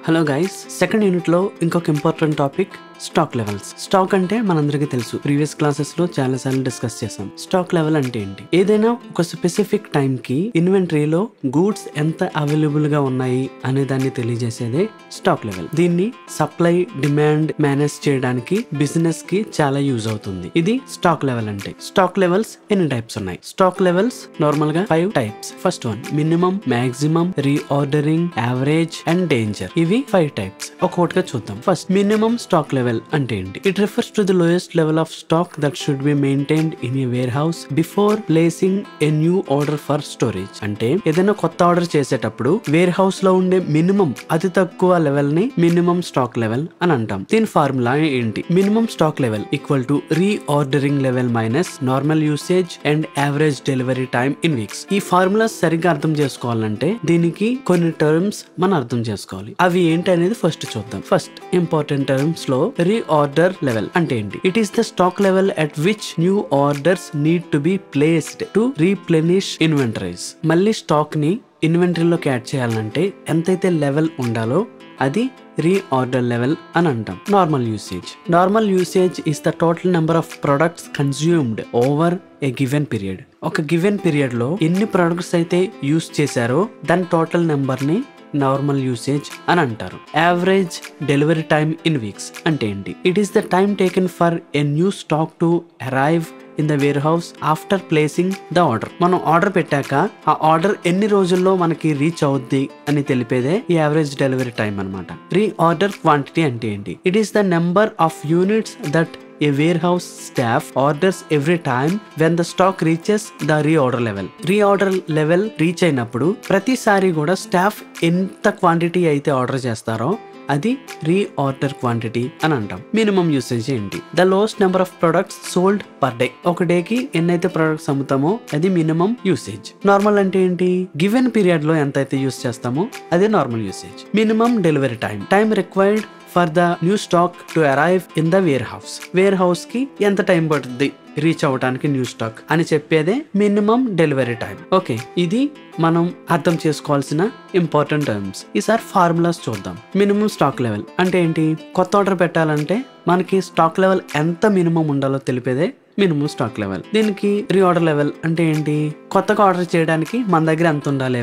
Hello guys, second unit లో ఇంకొక important topic stock levels. Stock అంటే మనందరికీ తెలుసు, ప్రీవియస్ క్లాసెస్ లో చాలా సార్లు డిస్కస్ చేసాం. స్టాక్ లెవెల్ అంటే ఏంటి? ఏదైనా ఒక స్పెసిఫిక్ టైం కి ఇన్వెంటరీలో గూడ్స్ ఎంత అవైలబుల్ గా ఉన్నాయి అనే దాన్ని తెలియజేసేదే స్టాక్ లెవెల్. దీన్ని సప్లై డిమాండ్ మేనేజ్ చేయడానికి బిజినెస్ కి చాలా యూజ్ అవుతుంది. ఇది స్టాక్ లెవెల్ అంటే. స్టాక్ లెవెల్స్ ఎన్ని టైప్స్ ఉన్నాయి? స్టాక్ లెవెల్స్ నార్మల్ గా 5 types. First one minimum, maximum, reordering, average and danger. ఇవి 5 టైప్స్. ఒక్కొక్కటిగా చూద్దాం. ఫస్ట్ మినిమం స్టాక్ లెవెల్ అంటే ఏంటి? It refers to the lowest level of stock that should be maintained in a warehouse before placing a new order for storage. అంటే ఏదైనా కొత్త order చేసేటప్పుడు wear house లో ఉండే మినిమం అతి తక్కువ లెవెల్ ని మినిమం స్టాక్ లెవెల్ అని అంటాం. దీని ఫార్ములా ఏంటి? Minimum stock level equal to reordering level minus normal usage and average delivery time in weeks. ఈ ఫార్ములా సరిగ్గా అర్థం చేసుకోవాలంటే దీనికి కొన్ని టర్మ్స్ మనం అర్థం చేసుకోవాలి. అవి ఏంటి అనేది ఫస్ట్ చూద్దాం. ఫస్ట్ ఇంపార్టెంట్ టర్మ్స్ లో రీఆర్డర్ లెవెల్ అంటే ఏంటి? It is the stock level at which new orders need to be placed to replenish inventories. మళ్ళీ స్టాక్ ని ఇన్వెంటరీలోకి యాడ్ చేయాలంటే ఎంతైతే లెవెల్ ఉండాలో అది రీఆర్డర్ లెవెల్ అని అంటాం. Normal usage is the total number of products consumed over a given period. ఒక గివెన్ పీరియడ్ లో ఎన్ని ప్రొడక్ట్స్ అయితే యూస్ చేశారో దాని టోటల్ నెంబర్ ని నార్మల్ యూసేజ్ అని అంటారు. Average delivery time in weeks అంటే ఏంటి? It is the time taken for a new stock to arrive in the wear house after placing the order. మనం ఆర్డర్ పెట్టాక ఆ ఆర్డర్ ఎన్ని రోజుల్లో మనకి రీచ్ అవుద్ది అని తెలిపేదే ఈ యావరేజ్ డెలివరీ టైం అన్నమాట. రీఆర్డర్ క్వాంటిటీ అంటే ఏంటి? It is the number of units that a warehouse staff orders every time when the stock reaches the reorder level. Reorder level reach అయినప్పుడు ప్రతిసారి కూడా స్టాఫ్ ఎంత క్వాంటిటీ అయితే ఆర్డర్ చేస్తారో అది రీఆర్డర్ క్వాంటిటీ అని అంటాం. మినిమం యూసేజ్ ఏంటి? The lowest number of products sold per day. ఒక డేకి ఎన్నైతే ప్రొడక్ట్స్ అమ్ముతామో అది మినిమం యూసేజ్. నార్మల్ అంటే ఏంటి? గివెన్ పీరియడ్ లో ఎంత అయితే యూస్ చేస్తామో అది normal usage. Minimum delivery time required for the new stock to arrive in the warehouse. Warehouse కి ఎంత టైం పడుతుంది రీచ్ అవడానికి న్యూ స్టాక్ అని చెప్పేదే మినిమం డెలివరీ టైం. ఓకే, ఇది మనం అర్థం చేసుకోవాల్సిన ఇంపార్టెంట్ టర్మ్స్. ఈసారి ఫార్ములాస్ చూద్దాం. మినిమం స్టాక్ లెవెల్ అంటే ఏంటి? కొత్త ఆర్డర్ పెట్టాలంటే మనకి స్టాక్ లెవెల్ ఎంత మినిమం ఉండాలో తెలిపేదే మినిమం స్టాక్ లెవెల్. దీనికి రీఆర్డర్ లెవెల్ అంటే ఏంటి? కొత్తగా ఆర్డర్ చేయడానికి మన దగ్గర ఎంత ఉండాలి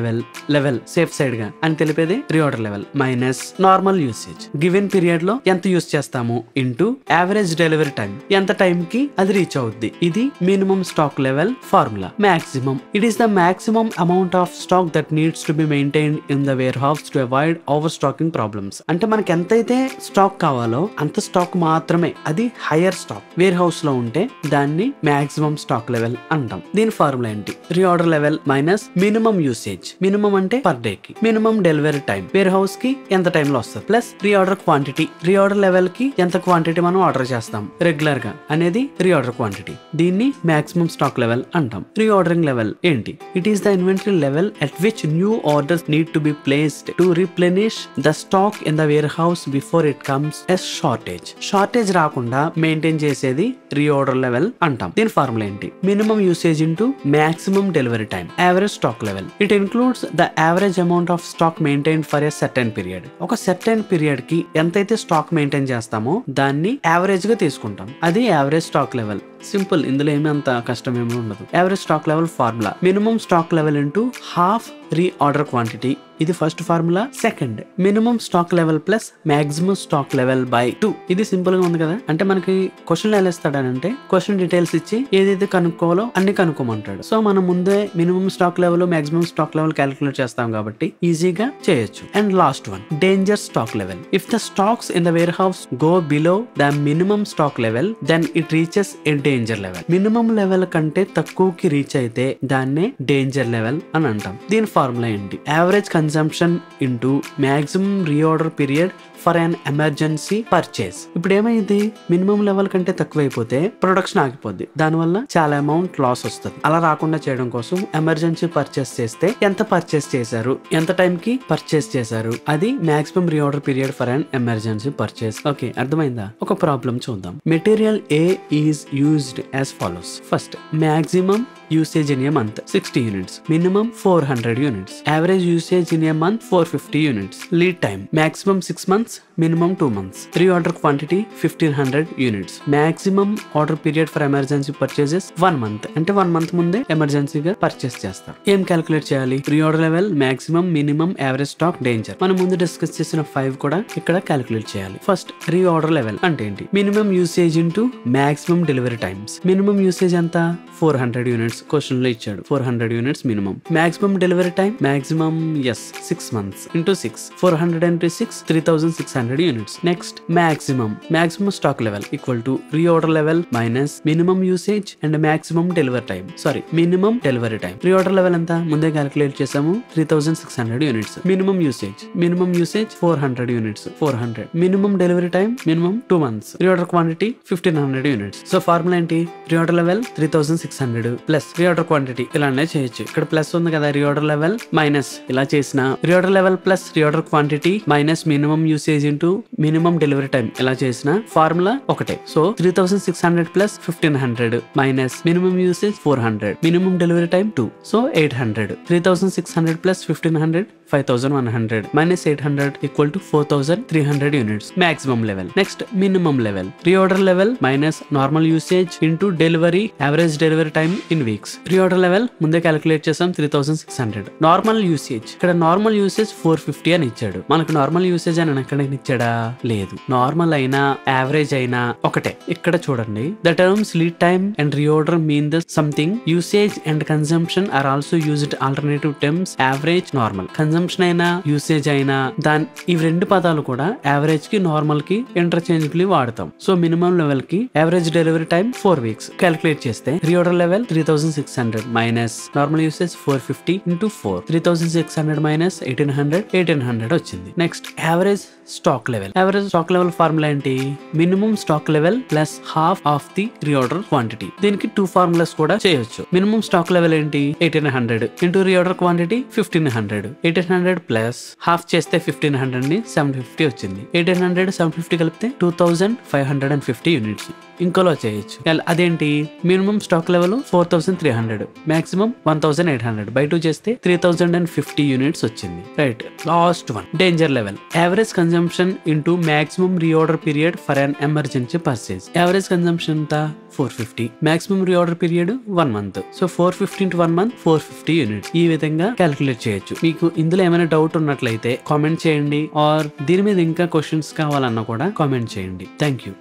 లెవెల్ సేఫ్ సైడ్ గా అని తెలిపేది reorder level minus normal usage. Given period లో ఎంత యూస్ చేస్తాము ఇంటూ యావరేజ్ డెలివరీ టైం, ఎంత టైం కి అది రీచ్ అవుద్ది. ఇది minimum stock level formula. Maximum it is the maximum amount of stock that needs to be maintained in the warehouse to avoid overstocking problems. అంటే మనకి ఎంతైతే stock కావాలో అంత స్టాక్ మాత్రమే, అది హైయర్ స్టాక్ వేర్ హౌస్ లో ఉంటే దాన్ని మాక్సిమం స్టాక్ లెవెల్ అంటాం. దీని ఫార్ములా ఏంటి? Reorder level minus minimum usage. Minimum అంటే పర్ డే కి, minimum delivery time warehouse కి ఎంత టైం లో వస్తుంది, plus reorder quantity, reorder level కి ఎంత క్వాంటిటీ మనం ఆర్డర్ చేస్తాం రెగ్యులర్ గా అనేది రీఆర్డర్ క్వాంటిటీ. దీన్ని మాక్సిమం స్టాక్ లెవెల్ అంటాం. రీఆర్డరింగ్ లెవెల్ ఏంటి? It is the inventory level at which new orders need to be placed to replenish the stock in the warehouse before it comes yes shortage రాకుండా maintain చేసేది reorder level అంటాం. దీని formula ఏంటి? Minimum usage into maximum delivery time, average stock level. It includes the average amount of stock maintain for a certain period. ఒక certain period కి ఎంతైతే stock maintain చేస్తామో దాన్ని యావరేజ్ గా తీసుకుంటాం. అది యావరేజ్ స్టాక్ లెవెల్. సింపుల్, ఇందులో ఏమి అంత కష్టం ఏమీ ఉండదు. Average stock level formula minimum stock level into half reorder quantity. ఇది first formula. Second minimum stock level plus maximum stock level by 2. ఇది సింపుల్ గా ఉంది కదా. అంటే మనకి క్వశ్చన్ ఎలా ఇస్తాడనంటే క్వశ్చన్ డీటెయిల్స్ ఇచ్చి ఏదైతే కనుక్కోవాలో అన్ని కనుక్కోమంటాడు. సో మనం ముందే minimum stock level maximum stock level calculate చేస్తాం కాబట్టి ఈజీగా చేయొచ్చు. And last one danger stock level. If the stocks in the warehouse go below the minimum stock level then it reaches a danger level. Minimum level కంటే తక్కువకి reach అయితే దాన్నే danger level అని అంటాం. దీని ఫార్ములా ఏంటి? Average consumption into maximum reorder period for an emergency purchase. ఇప్పుడు ఏమైంది? మినిమం లెవెల్ కంటే తక్కువైపోతే ప్రొడక్షన్ ఆగిపోద్ది, దానివల్ల చాలా అమౌంట్ లాస్ వస్తుంది. అలా రాకుండా చేయడం కోసం ఎమర్జెన్సీ పర్చేస్ చేస్తే ఎంత పర్చేస్ చేశారు, ఎంత టైం కి పర్చేస్ చేశారు, అది maximum reorder period for an emergency purchase. Okay, అర్థమైందా? ఒక ప్రాబ్లం చూద్దాం. Material A is used as follows. First maximum usage in a month 60 units, minimum 400 units, average usage in a month 450 units, lead time maximum 6 months, minimum 2 months, pre-order quantity 1500 units, maximum order period for emergency purchases 1 month, అంటే 1 month ముందే ఎమర్జెన్సీగా purchase చేస్తారు. ఏం calculate చేయాలి? Pre order level, maximum, minimum, average stock, danger. మనం ముందు discuss చేసిన 5 కూడా ఇక్కడ క్యాలిక్యులేట్ చేయాలి. ఫస్ట్ ప్రీ ఆర్డర్ లెవెల్ అంటే ఏంటి? Minimum usage into maximum delivery times. Minimum usage ఎంత? 400 యూనిట్స్ క్వశ్చన్ లో ఇచ్చాడు. 400 units minimum. Maximum delivery time maximum 6 months into 6, 400 into 6 3600 units. Next maximum stock level equal to reorder level minus minimum usage and maximum delivery time. Minimum delivery time. Reorder level ఎంత ముందే calculate చేసాము, 3600 units. Minimum usage 400 units, 400. Minimum delivery time minimum 2 months. Reorder quantity 1500 units. So formula ఏంటి? Reorder level 3600 plus reorder quantity. ఇలానే చేయొచ్చు. ఇక్కడ plus ఉంది కదా, reorder level minus ఇలా చేసిన reorder level plus reorder quantity minus minimum usage into minimum delivery time ఇలా చేసిన ఫార్ములా ఒకటే. So 3600 plus 1500 minus minimum usage 400, minimum delivery time 2, so 800. 3600 plus 1500 5100 minus 800 equal to 4300 units. Maximum level. Next, minimum level. Reorder level minus normal usage into delivery average delivery time in weeks. Reorder level ముందే calculate చేసాం 3600. Normal usage, ఇక్కడ normal usage 450 అని ఇచ్చాడు. మనకు normal usage అని ఎక్కడ ఇచ్చాడా? లేదు. నార్మల్ అయినా యావరేజ్ అయినా ఒకటే. ఇక్కడ చూడండి, the terms lead time and reorder mean the something. Usage and consumption are also used alternative terms. Average, normal. Consumption అయినా యూసేజ్ అయినా ఇవి రెండు పదాలు కూడా యావరేజ్ కి నార్మల్ కి ఇంటర్చేంజబుల్లీ వాడతాం. సో మినిమం లెవెల్ కి average delivery time 4 weeks calculate చేస్తే reorder level 3600 minus normal usage 450 into 4, 3600 minus 1800 వచ్చింది. Next average stock level. Average stock level formula ఏంటి? Minimum stock level plus half of the reorder quantity. దీనికి 2 formulas కూడా చేయొచ్చు. Minimum stock level ఏంటి? 1800 into reorder quantity 1500. 1800 plus half చేస్తే 1500 ని 750 వచ్చింది. 1800 750 కలిపితే 2550 యూనిట్స్. ఇంకోలో చేయొచ్చు. అదేంటి? Minimum stock level 4300, maximum 1800 by 2 చేస్తే 3050 యూనిట్స్ వచ్చింది. Right. Last one, danger level. Average consumption into maximum reorder period for an emergency purchase. Average consumption ఎంత? 450. Maximum reorder period 1 month. So 450 into 1 month 450 units. ఈ విధంగా calculate చేయొచ్చు. మీకు ఇందులో ఏమైనా doubt ఉన్నట్లయితే కామెంట్ చేయండి, ఆర్ దీని మీద ఇంకా క్వశ్చన్స్ కావాలన్నా కూడా కామెంట్ చేయండి. Thank you.